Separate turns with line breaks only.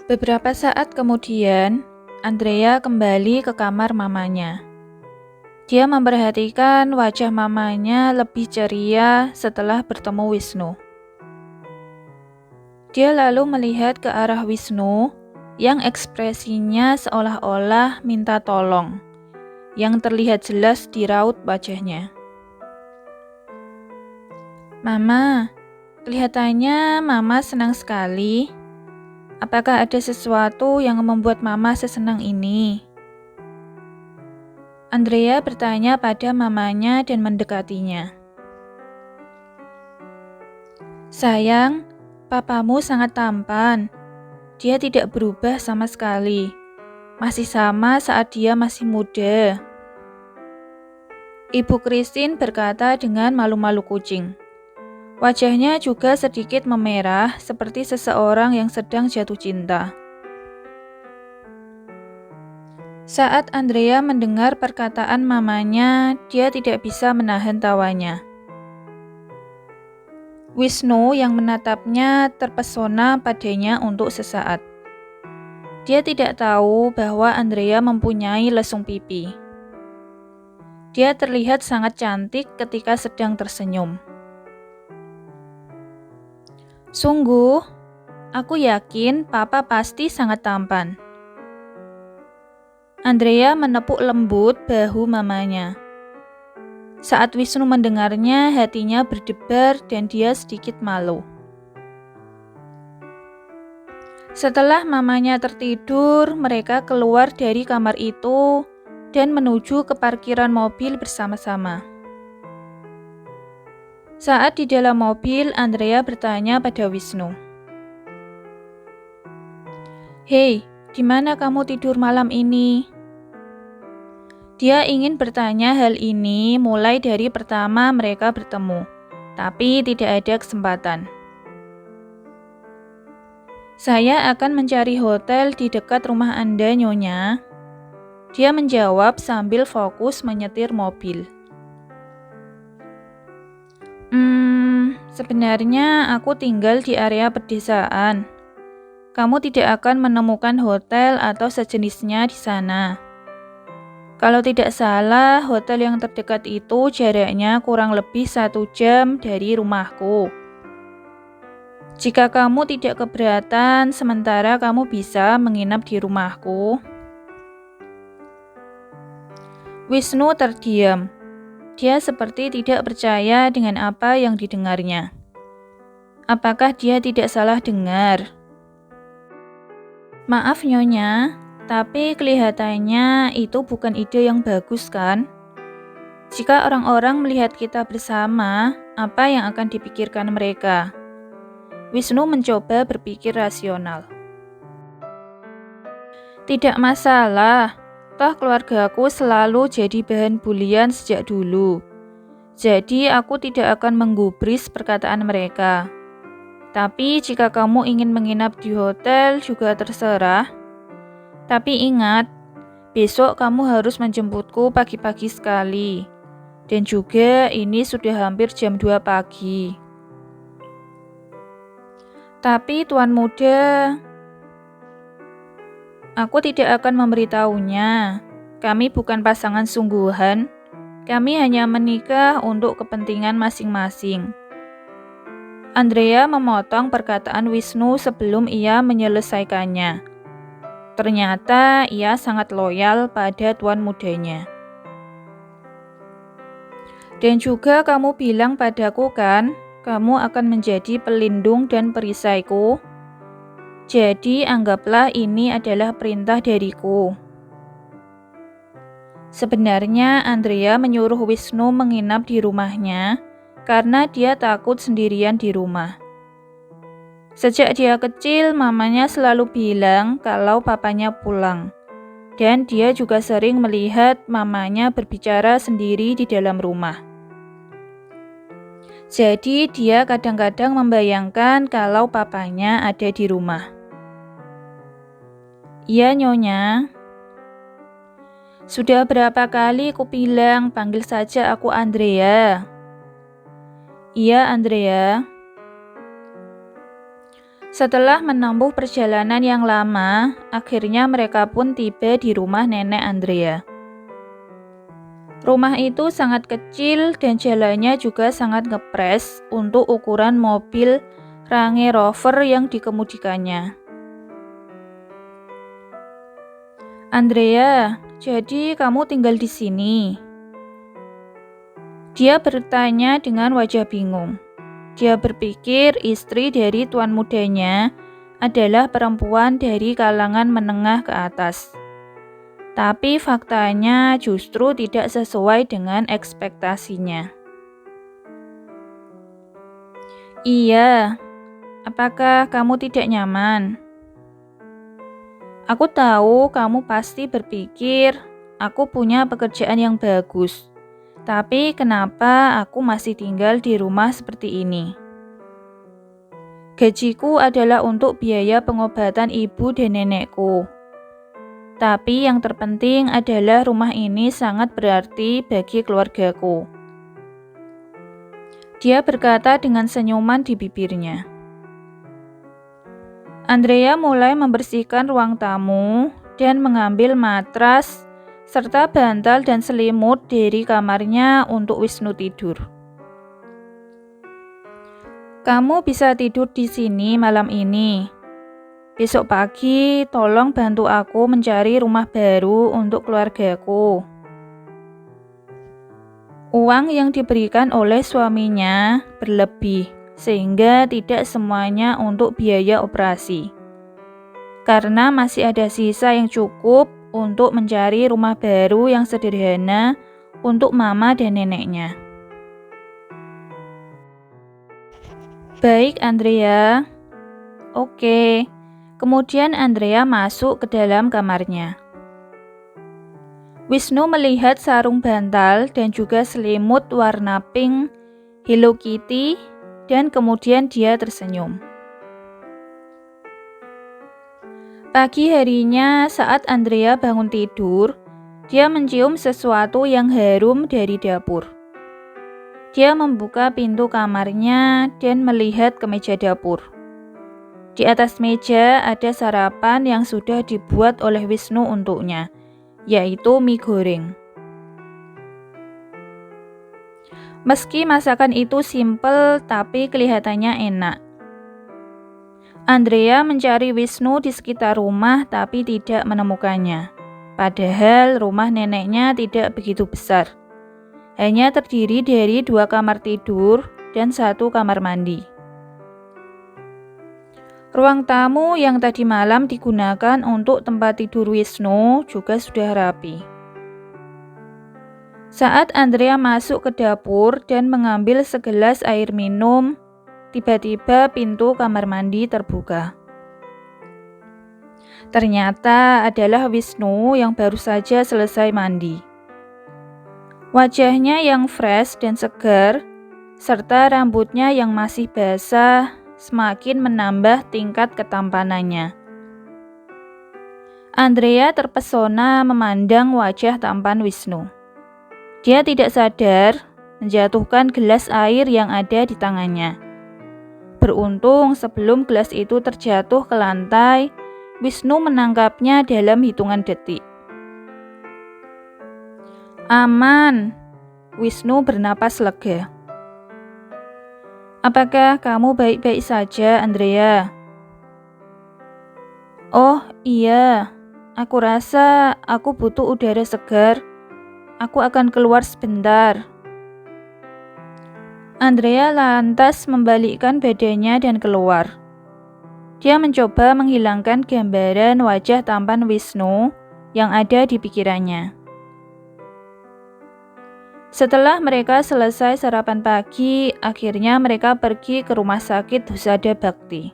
Beberapa saat kemudian, Andrea kembali ke kamar mamanya. Dia memperhatikan wajah mamanya lebih ceria setelah bertemu Wisnu. Dia lalu melihat ke arah Wisnu yang ekspresinya seolah-olah minta tolong, yang terlihat jelas di raut wajahnya. "Mama, kelihatannya Mama senang sekali. Apakah ada sesuatu yang membuat Mama sesenang ini?" Andrea bertanya pada mamanya dan mendekatinya. "Sayang, papamu sangat tampan. Dia tidak berubah sama sekali. Masih sama saat dia masih muda." Ibu Christine berkata dengan malu-malu kucing. Wajahnya juga sedikit memerah seperti seseorang yang sedang jatuh cinta. Saat Andrea mendengar perkataan mamanya, dia tidak bisa menahan tawanya. Wisnu yang menatapnya terpesona padanya untuk sesaat. Dia tidak tahu bahwa Andrea mempunyai lesung pipi. Dia terlihat sangat cantik ketika sedang tersenyum. "Sungguh, aku yakin Papa pasti sangat tampan." Andrea menepuk lembut bahu mamanya. Saat Wisnu mendengarnya, hatinya berdebar dan dia sedikit malu. Setelah mamanya tertidur, mereka keluar dari kamar itu dan menuju ke parkiran mobil bersama-sama. Saat di dalam mobil, Andrea bertanya pada Wisnu, "Hei, di mana kamu tidur malam ini?" Dia ingin bertanya hal ini mulai dari pertama mereka bertemu, tapi tidak ada kesempatan. "Saya akan mencari hotel di dekat rumah Anda, Nyonya," dia menjawab sambil fokus menyetir mobil. Sebenarnya aku tinggal di area pedesaan. Kamu tidak akan menemukan hotel atau sejenisnya di sana. Kalau tidak salah, hotel yang terdekat itu jaraknya kurang lebih 1 jam dari rumahku. Jika kamu tidak keberatan, sementara kamu bisa menginap di rumahku." Wisnu terdiam. Dia seperti tidak percaya dengan apa yang didengarnya. Apakah dia tidak salah dengar? "Maaf, Nyonya, tapi kelihatannya itu bukan ide yang bagus, kan? Jika orang-orang melihat kita bersama, apa yang akan dipikirkan mereka?" Wisnu mencoba berpikir rasional. "Tidak masalah, toh keluargaku selalu jadi bahan bulian sejak dulu. Jadi aku tidak akan menggubris perkataan mereka. Tapi jika kamu ingin menginap di hotel juga terserah. Tapi ingat, besok kamu harus menjemputku pagi-pagi sekali. Dan juga ini sudah hampir jam 2 pagi. Tapi Tuan Muda, aku tidak akan memberitahunya. Kami bukan pasangan sungguhan. Kami hanya menikah untuk kepentingan masing-masing." Andrea memotong perkataan Wisnu sebelum ia menyelesaikannya. Ternyata ia sangat loyal pada tuan mudanya. "Dan juga kamu bilang padaku kan, kamu akan menjadi pelindung dan perisaiku. Jadi anggaplah ini adalah perintah dariku." Sebenarnya Andrea menyuruh Wisnu menginap di rumahnya karena dia takut sendirian di rumah. Sejak dia kecil, mamanya selalu bilang kalau papanya pulang. Dan dia juga sering melihat mamanya berbicara sendiri di dalam rumah. Jadi dia kadang-kadang membayangkan kalau papanya ada di rumah. "Iya, Nyonya. Sudah berapa kali kubilang panggil saja aku Andrea." "Iya, Andrea." Setelah menempuh perjalanan yang lama, akhirnya mereka pun tiba di rumah nenek Andrea. Rumah itu sangat kecil dan jalannya juga sangat ngepres untuk ukuran mobil Range Rover yang dikemudikannya. "Andrea, jadi kamu tinggal di sini?" Dia bertanya dengan wajah bingung. Dia berpikir istri dari tuan mudanya adalah perempuan dari kalangan menengah ke atas. Tapi faktanya justru tidak sesuai dengan ekspektasinya. "Iya, apakah kamu tidak nyaman?" "Aku tahu kamu pasti berpikir aku punya pekerjaan yang bagus. Tapi kenapa aku masih tinggal di rumah seperti ini? Gajiku adalah untuk biaya pengobatan ibu dan nenekku. Tapi yang terpenting adalah rumah ini sangat berarti bagi keluargaku." Dia berkata dengan senyuman di bibirnya. Andrea mulai membersihkan ruang tamu dan mengambil matras serta bantal dan selimut dari kamarnya untuk Wisnu tidur. "Kamu bisa tidur di sini malam ini. Besok pagi tolong bantu aku mencari rumah baru untuk keluargaku." Uang yang diberikan oleh suaminya berlebih, sehingga tidak semuanya untuk biaya operasi. Karena masih ada sisa yang cukup untuk mencari rumah baru yang sederhana untuk mama dan neneknya. "Baik, Andrea." "Oke." Kemudian Andrea masuk ke dalam kamarnya. Wisnu melihat sarung bantal dan juga selimut warna pink Hello Kitty dan kemudian dia tersenyum. Pagi harinya saat Andrea bangun tidur, dia mencium sesuatu yang harum dari dapur. Dia membuka pintu kamarnya dan melihat ke meja dapur. Di atas meja ada sarapan yang sudah dibuat oleh Wisnu untuknya, yaitu mie goreng. Meski masakan itu simpel, tapi kelihatannya enak. Andrea mencari Wisnu di sekitar rumah tapi tidak menemukannya. Padahal rumah neneknya tidak begitu besar. Hanya terdiri dari 2 kamar tidur dan 1 kamar mandi. Ruang tamu yang tadi malam digunakan untuk tempat tidur Wisnu juga sudah rapi. Saat Andrea masuk ke dapur dan mengambil segelas air minum, tiba-tiba pintu kamar mandi terbuka. Ternyata adalah Wisnu yang baru saja selesai mandi. Wajahnya yang fresh dan segar, serta rambutnya yang masih basah, semakin menambah tingkat ketampanannya. Andrea terpesona memandang wajah tampan Wisnu. Dia tidak sadar menjatuhkan gelas air yang ada di tangannya. Beruntung sebelum gelas itu terjatuh ke lantai, Wisnu menangkapnya dalam hitungan detik. "Aman." Wisnu bernapas lega. "Apakah kamu baik-baik saja, Andrea?" "Oh iya, aku rasa aku butuh udara segar. Aku akan keluar sebentar." Andrea lantas membalikkan badannya dan keluar. Dia mencoba menghilangkan gambaran wajah tampan Wisnu yang ada di pikirannya. Setelah mereka selesai sarapan pagi, akhirnya mereka pergi ke rumah sakit Husada Bakti.